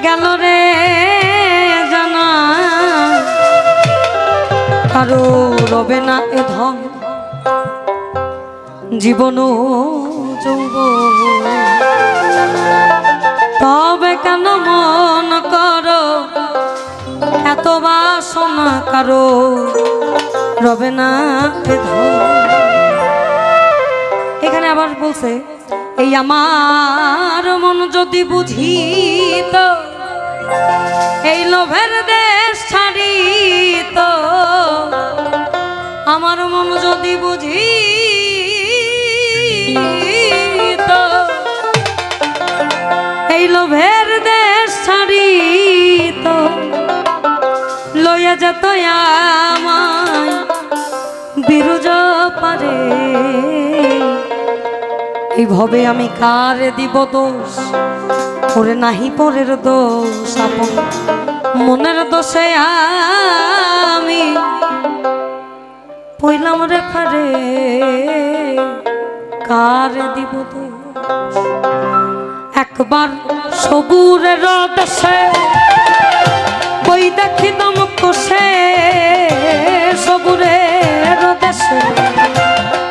গেল রে জানা কারো রবে না এ ধন জীবন যৌবন তবে কেন মন করো এত বাসনা কারো রবে না এ ধন। এখানে আবার বলছে এই আমার মন যদি বুঝিত এই লোভের দেশ ছাড়িত আমার মন যদি বুঝিত এই লোভের দেশ ছাড়িত লইয়া যেত আমায় বিরুজ পারে এই ভবে আমি কার দিব দোষ ওরে নাহি পরের দোষ আপন মনের দোষে আমি পইলাম রে ফারে কার দিব দোষ। একবার সবুরের দেশে বই দেখি দম কষে সবুরের দেশে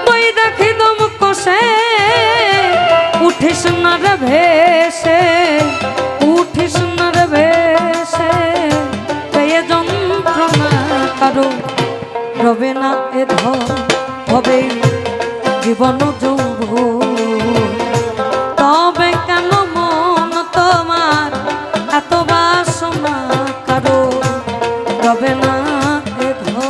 বই দেখি দম কষে উঠিস না রে ভেসে উঠিস না রে ভেসে পেয়ে যন্ত্রণা কারো রবে না এ ধন হবে জীবন যৌবন তবে কেন মন তোমার এত বাসনা কারো রবে না এ ধন।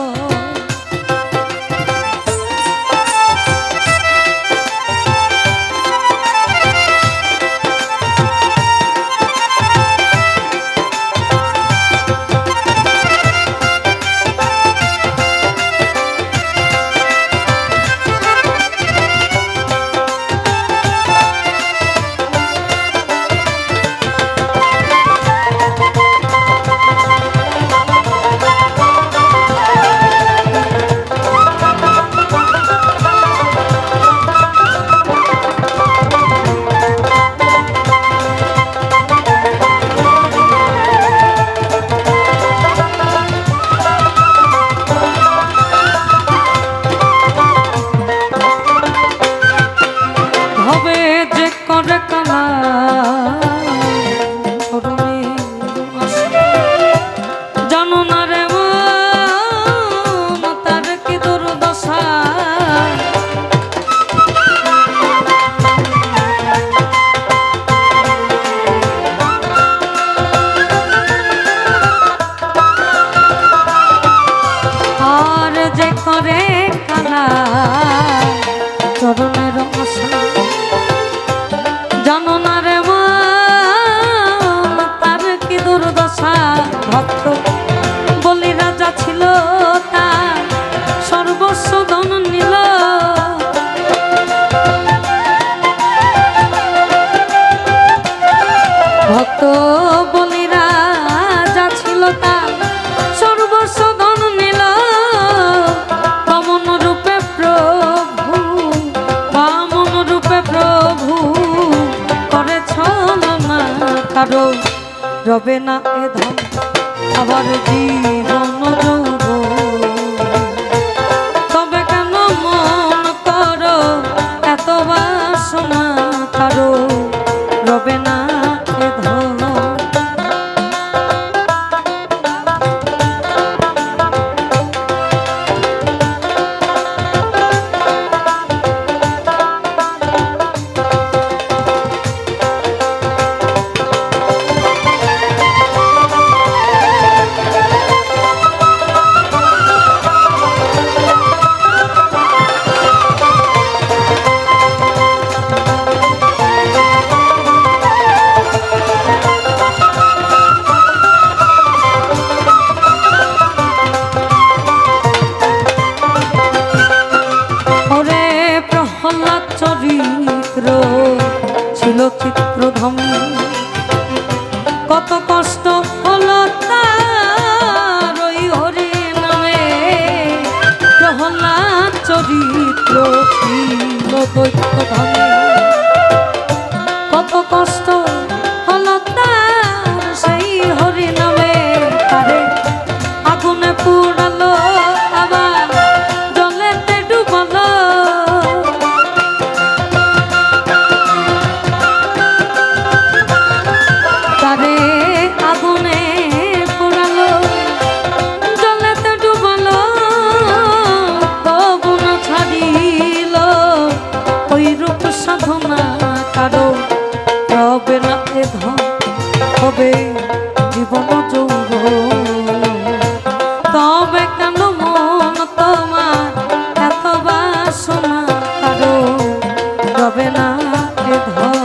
চরণের আশা জানো না রে মন তার কি দুর্দশা ভক্ত বলি রাজা ছিল তার সর্বস্ব ধন নিল ভক্ত বলি রাজা ছিল তার সর্বস্ব ধন নিল কারো রবে না এ ধন আবার জীবন যৌবন তবে কেন মন করো এত বাসনা কারো রবে না এ ধন। চরিত্র ছিল চিত্রধম কত কষ্ট হলো তার ওই হরি নামে প্রহ্লাদ চরিত্র ছিল দৈত্যধম কত কষ্ট হলো তার সেই রবে জীবন যৌব, তবে কেন মন তোমার এত বাসনা কারো রবে না এ ধন।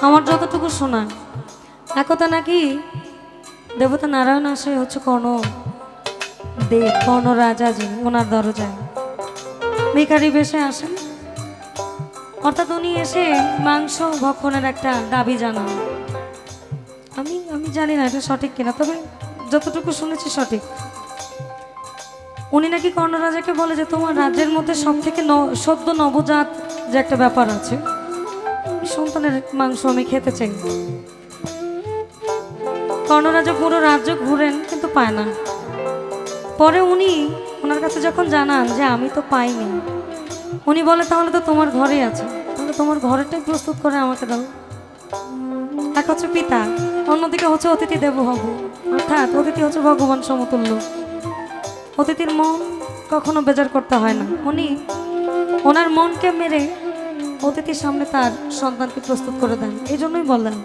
আমার যতটুকু শোনা একথা নাকি দেবতা নারায়ণ আসে হচ্ছে কর্ণ রাজা যিনি ওনার দরজায় ভিখারি বেশে আসেন, অর্থাৎ উনি এসে মাংস ভক্ষণের একটা দাবি জানান। আমি আমি জানি না এটা সঠিক কিনা, তবে যতটুকু শুনেছি সঠিক। উনি নাকি কর্ণ রাজাকে বলে যে তোমার রাজ্যের মধ্যে সব থেকে সদ্য নবজাত যে একটা ব্যাপার আছে, সন্তানের মাংস আমি খেতে চাই। কর্ণরাজা পুরো রাজ্য ঘুরেন কিন্তু পায় না। পরে উনি ওনার কাছে যখন জানান যে আমি তো পাইনি, উনি বলে তাহলে তো তোমার ঘরে আছে, তাহলে তোমার ঘরেটাই প্রস্তুত করে আমাকে দাও। এক হচ্ছে পিতা, অন্যদিকে হচ্ছে অতিথি দেব হব, অর্থাৎ অতিথি হচ্ছে ভগবান সমতুল্য। অতিথির মন কখনো বেজার করতে হয় না। উনি ওনার মনকে মেরে অতিথির সামনে তার সন্তানকে প্রস্তুত করে দেন। এই জন্যই বললেন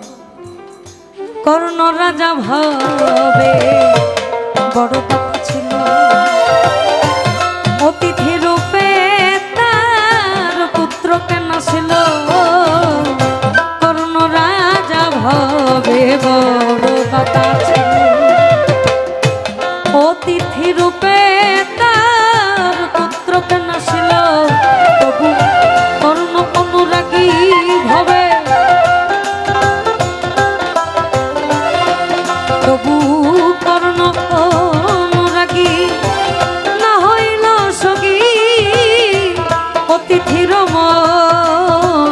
কর্ণ রাজা ভাবে বড় কথা ছিল, অতিথি রূপে তার পুত্রকে নাছিল। কর্ণ রাজা ভাবে বড় কথা ছিল, অতিথি রূপে তার পুত্রকে নাছিল। তবু কর্ণ অনুরাগী ভাবে, তবু কর্ণ অনুরাগী না হইল সগী। অতিথির মন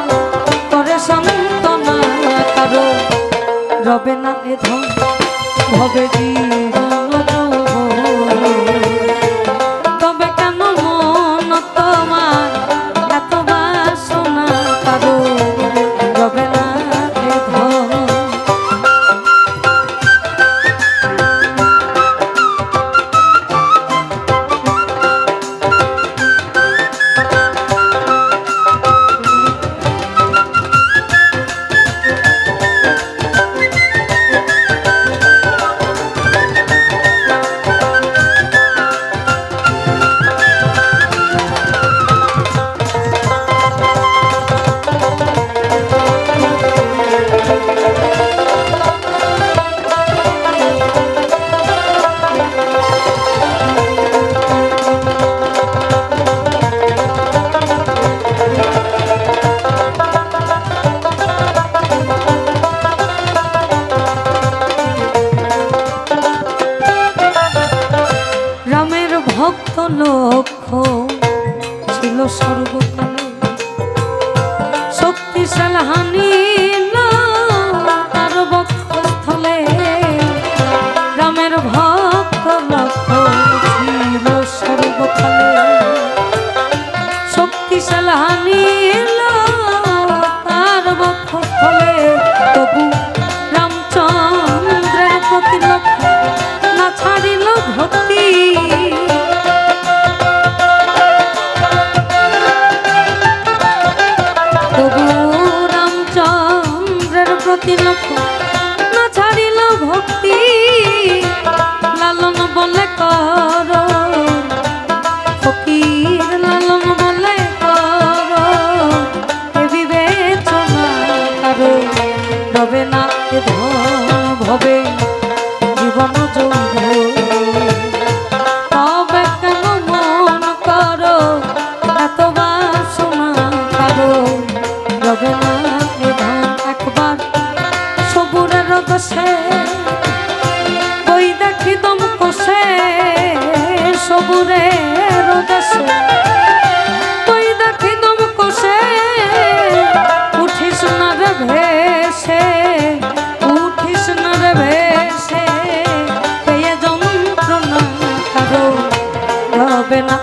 করে সান্ত্বনা কারো রবে না এ ধন ভবে জীবন। তবে কেন মন তোমার এত বাসনা কারো রবে না এ ধন। ভক্ত লক্ষ্য ছিল সর্বকালে, শক্তিশাল হানিল তার বক্ষস্থলে। রামের ভক্ত লক্ষ্য ছিল সর্বকালে, শক্তিশাল হানিল তার বক্ষস্থলে। তবু রামচন্দ্রের প্রতি লক্ষ্য না ছাড়িল ভক্তি। লক্ষ্য না ছাড়িল ভক্তি। লালন বলে কর ফকির, লালন বলে কর এ বিবেচনা কারো রবে না এ ধন ভবে জীবন যৌব। তবে কেন মন কর হবে না